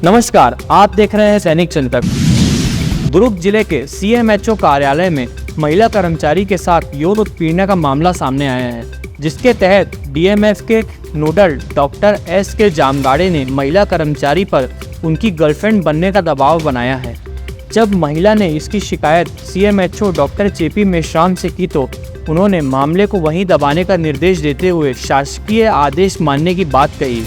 नमस्कार, आप देख रहे हैं सैनिक चिंतक। दुर्ग जिले के सीएमएचओ कार्यालय में महिला कर्मचारी के साथ यौन उत्पीड़न का मामला सामने आया है, जिसके तहत डीएमएफ के नोडल डॉक्टर एस के जामगाड़े ने महिला कर्मचारी पर उनकी गर्लफ्रेंड बनने का दबाव बनाया है। जब महिला ने इसकी शिकायत सीएमएचओ डॉक्टर जेपी मेश्राम से की तो उन्होंने मामले को वहीं दबाने का निर्देश देते हुए शासकीय आदेश मानने की बात कही।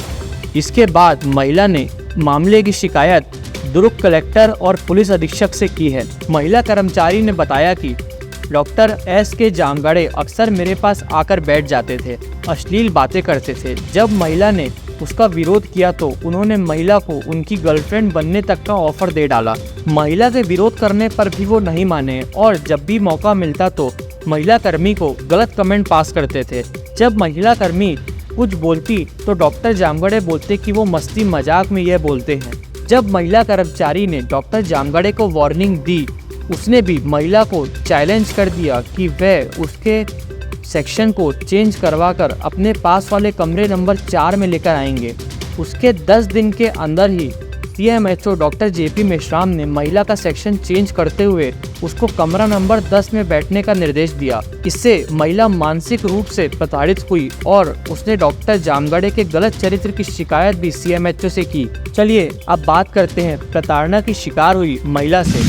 इसके बाद महिला ने मामले की शिकायत दुर्ग कलेक्टर और पुलिस अधीक्षक से की है। महिला कर्मचारी ने बताया कि डॉक्टर एस के जामगाड़े अक्सर मेरे पास आकर बैठ जाते थे, अश्लील बातें करते थे। जब महिला ने उसका विरोध किया तो उन्होंने महिला को उनकी गर्लफ्रेंड बनने तक का ऑफर दे डाला। महिला के विरोध करने पर भी वो नहीं माने और जब भी मौका मिलता तो महिला कर्मी को गलत कमेंट पास करते थे। जब महिला कर्मी कुछ बोलती तो डॉक्टर जामगाड़े बोलते कि वो मस्ती मजाक में यह बोलते हैं। जब महिला कर्मचारी ने डॉक्टर जामगाड़े को वार्निंग दी, उसने भी महिला को चैलेंज कर दिया कि वह उसके सेक्शन को चेंज करवाकर अपने पास वाले कमरे नंबर 4 में लेकर आएंगे। उसके 10 दिन के अंदर ही सीएमएचओ डॉक्टर जेपी मेश्राम ने महिला का सेक्शन चेंज करते हुए उसको कमरा नंबर 10 में बैठने का निर्देश दिया। इससे महिला मानसिक रूप से प्रताड़ित हुई और उसने डॉक्टर जामगाड़े के गलत चरित्र की शिकायत भी सीएमएचओ से की। चलिए अब बात करते हैं प्रताड़ना की शिकार हुई महिला से।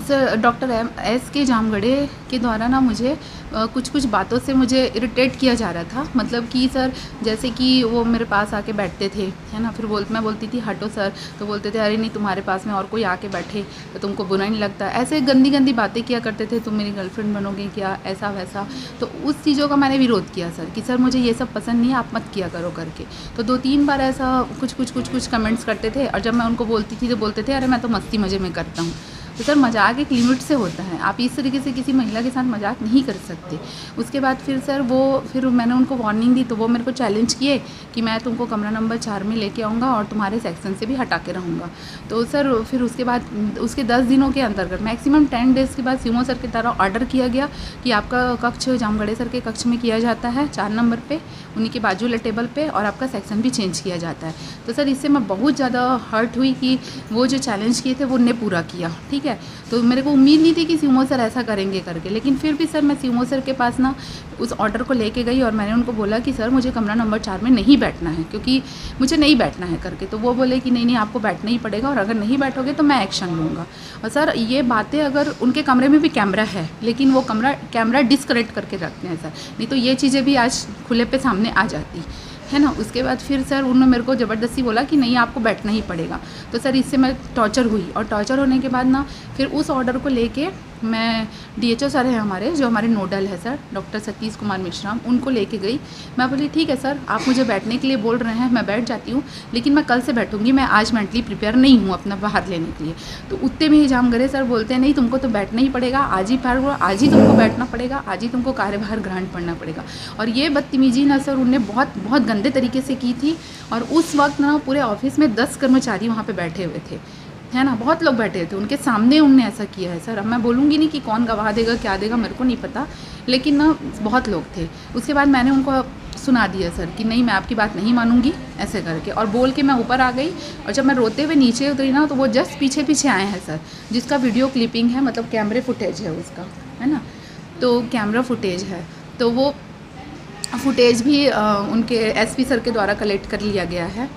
सर डॉक्टर एस के जामगाड़े के द्वारा ना मुझे कुछ बातों से मुझे इरिटेट किया जा रहा था। मतलब कि सर जैसे कि वो मेरे पास आके बैठते थे, है ना, फिर मैं बोलती थी हटो सर, तो बोलते थे अरे नहीं तुम्हारे पास में और कोई आके बैठे तो तुमको बुरा नहीं लगता। ऐसे गंदी गंदी बातें किया करते थे, तुम मेरी गर्लफ्रेंड बनोगे क्या, ऐसा वैसा। तो उस चीज़ों का मैंने विरोध किया सर कि सर मुझे ये सब पसंद नहीं है, आप मत किया करो करके। तो 2-3 बार ऐसा कुछ कमेंट्स करते थे और जब मैं उनको बोलती थी तो बोलते थे अरे मैं तो मस्ती मज़े में करता हूँ। तो सर मजाक एक लिमिट से होता है, आप इस तरीके से किसी महिला के साथ मजाक नहीं कर सकते। उसके बाद फिर मैंने उनको वार्निंग दी तो वो मेरे को चैलेंज किए कि मैं तुमको कमरा नंबर 4 में लेके आऊँगा और तुम्हारे सेक्शन से भी हटा के रहूँगा। तो सर फिर उसके बाद उसके 10 दिनों के अंतर्गत मैक्सिमम 10 डेज़ के बाद सीएमओ सर की तरह ऑर्डर किया गया कि आपका कक्ष जामगाड़े सर के कक्ष में किया जाता है 4 नंबर पे, उन्हीं के बाजू वाले टेबल पे, और आपका सेक्शन भी चेंज किया जाता है। तो सर इससे मैं बहुत ज़्यादा हर्ट हुई कि वो जो चैलेंज किए थे वो उन्हें पूरा किया, ठीक है। तो मेरे को उम्मीद नहीं थी कि सीएमओ सर ऐसा करेंगे करके, लेकिन फिर भी सर मैं सीएमओ सर के पास ना उस ऑर्डर को लेके गई और मैंने उनको बोला कि सर मुझे कमरा नंबर 4 में नहीं बैठना है, क्योंकि मुझे नहीं बैठना है करके। तो वो बोले कि नहीं आपको बैठना ही पड़ेगा और अगर नहीं बैठोगे तो मैं एक्शन लूँगा। और सर ये बातें अगर उनके कमरे में भी कैमरा है लेकिन वो कैमरा डिस्कनेक्ट करके रखते हैं सर, नहीं तो ये चीज़ें भी आज खुले पे सामने आ जाती है ना। उसके बाद फिर सर उन्होंने मेरे को ज़बरदस्ती बोला कि नहीं आपको बैठना ही पड़ेगा। तो सर इससे मैं टॉर्चर हुई और टॉर्चर होने के बाद ना फिर उस ऑर्डर को लेके मैं डीएचओ सर हैं हमारे, जो हमारे नोडल है सर डॉक्टर सतीश कुमार मेश्राम, उनको लेके गई। मैं बोली ठीक है सर आप मुझे बैठने के लिए बोल रहे हैं, मैं बैठ जाती हूँ, लेकिन मैं कल से बैठूंगी, मैं आज मेंटली प्रिपेयर नहीं हूँ अपना बाहर लेने के लिए। तो उतने में ही जामगाड़े सर बोलते हैं नहीं तुमको तो बैठना ही पड़ेगा, आज ही तुमको बैठना पड़ेगा, आज ही तुमको कार्यभार ग्रहण करना पड़ेगा। और ये बदतमीजी ना सर उनने बहुत गंदे तरीके से की थी। और उस वक्त ना पूरे ऑफिस में 10 कर्मचारी वहाँ पर बैठे हुए थे, है ना, बहुत लोग बैठे थे, उनके सामने उनने ऐसा किया है सर। अब मैं बोलूँगी नहीं कि कौन गवाह देगा क्या देगा, मेरे को नहीं पता, लेकिन ना बहुत लोग थे। उसके बाद मैंने उनको सुना दिया सर कि नहीं मैं आपकी बात नहीं मानूंगी ऐसे करके, और बोल के मैं ऊपर आ गई। और जब मैं रोते हुए नीचे उतरी ना तो वो जस्ट पीछे आए हैं सर, जिसका वीडियो क्लिपिंग है, मतलब कैमरे फुटेज है उसका, है ना, तो कैमरा फुटेज है, तो वो फुटेज भी उनके एसपी सर के द्वारा कलेक्ट कर लिया गया है।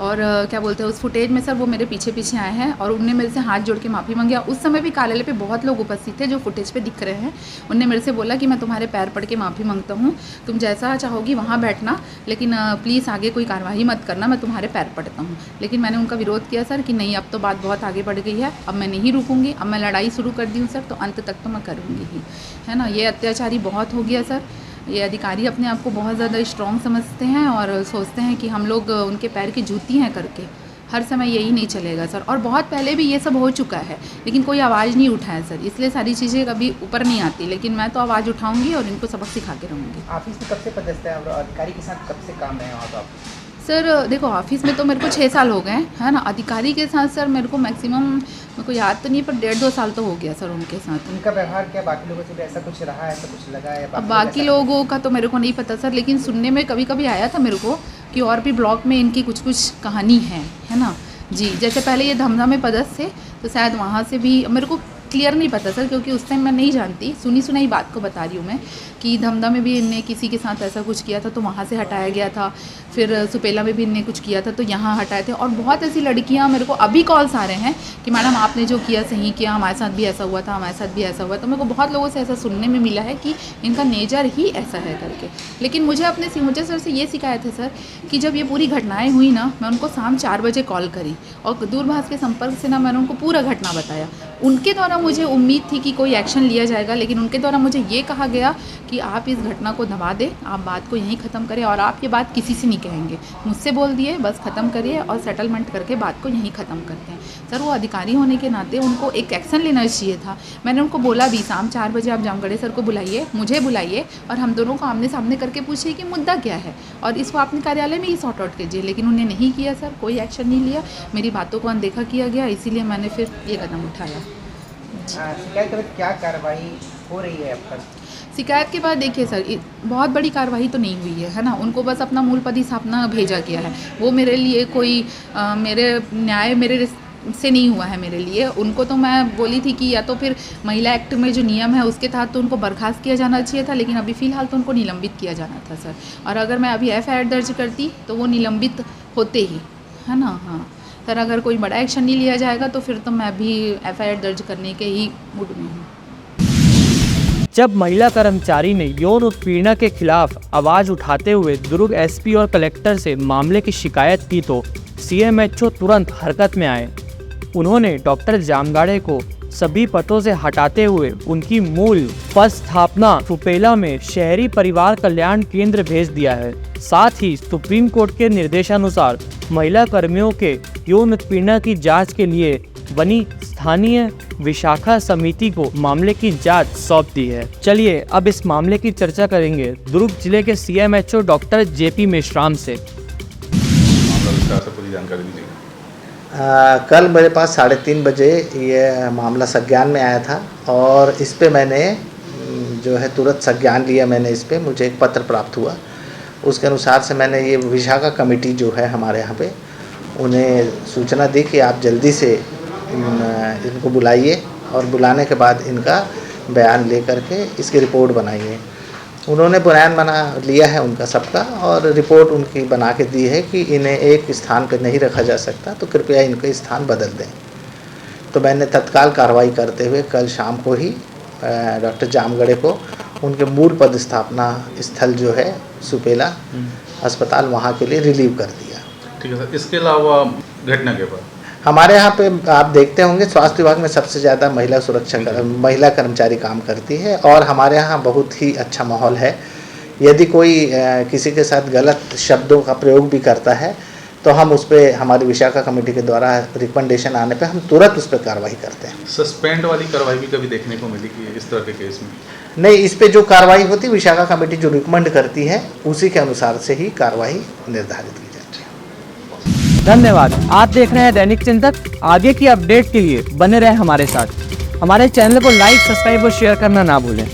और क्या बोलते हैं उस फुटेज में सर वो मेरे पीछे आए हैं और उनने मेरे से हाथ जोड़ के माफ़ी मांगी। उस समय भी कार्यालय पे बहुत लोग उपस्थित थे जो फुटेज पे दिख रहे हैं। उनने मेरे से बोला कि मैं तुम्हारे पैर पड़ के माफ़ी मांगता हूँ, तुम जैसा चाहोगी वहाँ बैठना, लेकिन प्लीज़ आगे कोई कार्रवाई मत करना, मैं तुम्हारे पैर पड़ता हूँ। लेकिन मैंने उनका विरोध किया सर कि नहीं अब तो बात बहुत आगे बढ़ गई है, अब मैं नहीं रुकूँगी, अब मैं लड़ाई शुरू कर दी हूँ सर, तो अंत तक तो मैं करूँगी ही, है ना। ये अत्याचारी बहुत हो गया सर। ये अधिकारी अपने आप को बहुत ज़्यादा स्ट्रॉन्ग समझते हैं और सोचते हैं कि हम लोग उनके पैर की जूती हैं करके। हर समय यही नहीं चलेगा सर, और बहुत पहले भी ये सब हो चुका है लेकिन कोई आवाज़ नहीं उठाया सर, इसलिए सारी चीज़ें कभी ऊपर नहीं आती। लेकिन मैं तो आवाज़ उठाऊंगी और इनको सबक सिखा के रहूँगी। ऑफिस में कब से पदस्थ है और अधिकारी के साथ कब से काम है वहाँ पर? सर देखो ऑफिस में तो मेरे को 6 साल हो गए हैं ना, अधिकारी के साथ सर मेरे को मैक्सिमम मेरे को याद तो नहीं पर 1.5-2 साल तो हो गया सर उनके साथ। उनका व्यवहार क्या बाकी लोगों से भी ऐसा कुछ रहा है, ऐसा कुछ लगा है? अब बाकी लोगों का तो मेरे को नहीं पता सर, लेकिन सुनने में कभी कभी आया था मेरे को कि और भी ब्लॉक में इनकी कुछ कहानी है है ना जी। जैसे पहले ये धमधा में पदस्थ थे तो शायद वहाँ से भी मेरे को क्लियर नहीं पता सर, क्योंकि उस टाइम मैं नहीं जानती, सुनी सुनाई बात को बता रही हूँ मैं कि धमधा में भी इनने किसी के साथ ऐसा कुछ किया था तो वहाँ से हटाया गया था, फिर सुपेला में भी इनने कुछ किया था तो यहाँ हटाए थे। और बहुत ऐसी लड़कियाँ मेरे को अभी कॉल्स आ रहे हैं कि मैडम आपने जो किया सही किया, हमारे साथ भी ऐसा हुआ था, हमारे साथ भी ऐसा हुआ। तो मेरे को बहुत लोगों से ऐसा सुनने में मिला है कि इनका नेचर ही ऐसा है करके। लेकिन मुझे सर से ये शिकायत है सर कि जब ये पूरी घटनाएँ हुई ना, मैं उनको शाम 4 बजे कॉल करी और दूरभाष के संपर्क से ना मैंने उनको पूरा घटना बताया। उनके द्वारा मुझे उम्मीद थी कि कोई एक्शन लिया जाएगा, लेकिन उनके द्वारा मुझे ये कहा गया कि आप इस घटना को दबा दें, आप बात को यहीं ख़त्म करें और आप ये बात किसी से नहीं कहेंगे, मुझसे बोल दिए बस ख़त्म करिए और सेटलमेंट करके बात को यहीं ख़त्म करते हैं। सर वो अधिकारी होने के नाते उनको एक एक्शन लेना चाहिए था। मैंने उनको बोला भी शाम 4 बजे आप जामगढ़े सर को बुलाइए, मुझे बुलाइए और हम दोनों को आमने सामने करके पूछिए कि मुद्दा क्या है और इसको अपने कार्यालय में ही सॉर्ट आउट कीजिए। लेकिन उन्हें नहीं किया सर, कोई एक्शन नहीं लिया, मेरी बातों को अनदेखा किया गया, इसीलिए मैंने फिर ये कदम उठाया। शिकायत के बाद क्या कार्रवाई हो रही है अब तक? शिकायत के बाद देखिए सर बहुत बड़ी कार्रवाई तो नहीं हुई है ना, उनको बस अपना मूल पद स्थापना भेजा गया है। वो मेरे लिए कोई मेरे न्याय मेरे से नहीं हुआ है मेरे लिए। उनको तो मैं बोली थी कि या तो फिर महिला एक्ट में जो नियम है उसके तहत तो उनको बर्खास्त किया जाना चाहिए था, लेकिन अभी फ़िलहाल तो उनको निलंबित किया जाना था सर। और अगर मैं अभी FIR दर्ज करती तो वो निलंबित होते ही, है ना। हाँ सर, अगर कोई बड़ा एक्शन नहीं लिया जाएगा तो फिर तो मैं भी FIR दर्ज करने के ही मूड में हूँ। जब महिला कर्मचारी ने यौन उत्पीड़न के खिलाफ आवाज उठाते हुए दुर्ग SP और कलेक्टर से मामले की शिकायत की तो CMHO तुरंत हरकत में आए। उन्होंने डॉक्टर जामगाड़े को सभी पदों से हटाते हुए उनकी मूल पद स्थापना सुपेला में शहरी परिवार कल्याण केंद्र भेज दिया है। साथ ही सुप्रीम कोर्ट के निर्देशानुसार महिला कर्मियों के यौन उत्पीड़न की जांच के लिए बनी स्थानीय विशाखा समिति को मामले की जांच सौंप दी है। चलिए अब इस मामले की चर्चा करेंगे दुर्ग जिले के CMHO डॉक्टर JP मेश्राम से। मामला विस्तार से पूरी जानकारी दीजिए। कल मेरे पास 3:30 बजे ये मामला संज्ञान में आया था और इस पे मैंने जो है तुरंत संज्ञान लिया। मैंने इस पे मुझे एक पत्र प्राप्त हुआ, उसके अनुसार से मैंने ये विशाखा कमेटी जो है हमारे यहाँ पे उन्हें सूचना दी कि आप जल्दी से इनको बुलाइए और बुलाने के बाद इनका बयान ले करके इसकी रिपोर्ट बनाइए। उन्होंने बयान बना लिया है उनका सबका और रिपोर्ट उनकी बना के दी है कि इन्हें एक स्थान पर नहीं रखा जा सकता तो कृपया इनका स्थान बदल दें। तो मैंने तत्काल कार्रवाई करते हुए कल शाम को ही डॉक्टर जामगढ़े को उनके मूल पद स्थापना स्थल जो है सुपेला अस्पताल वहाँ के लिए रिलीव कर दिया। ठीक है सर, इसके अलावा घटना के बाद हमारे यहाँ पे आप देखते होंगे स्वास्थ्य विभाग में सबसे ज़्यादा महिला कर्मचारी काम करती है और हमारे यहाँ बहुत ही अच्छा माहौल है। यदि कोई किसी के साथ गलत शब्दों का प्रयोग भी करता है तो हम उस पर हमारी विशाखा कमेटी के द्वारा रिकमेंडेशन आने पे हम तुरंत उस पर कार्रवाई करते हैं। सस्पेंड वाली कार्रवाई भी कभी देखने को मिली कि इस तरह के केस में? नहीं, इस पे जो कार्रवाई होती है विशाखा कमेटी जो रिकमेंड करती है उसी के अनुसार से ही कार्रवाई निर्धारित की जाती है। धन्यवाद। आप देख रहे हैं दैनिक चिंतक। आगे की अपडेट के लिए बने रहे हमारे साथ। हमारे चैनल को लाइक, सब्सक्राइब और शेयर करना ना भूलें।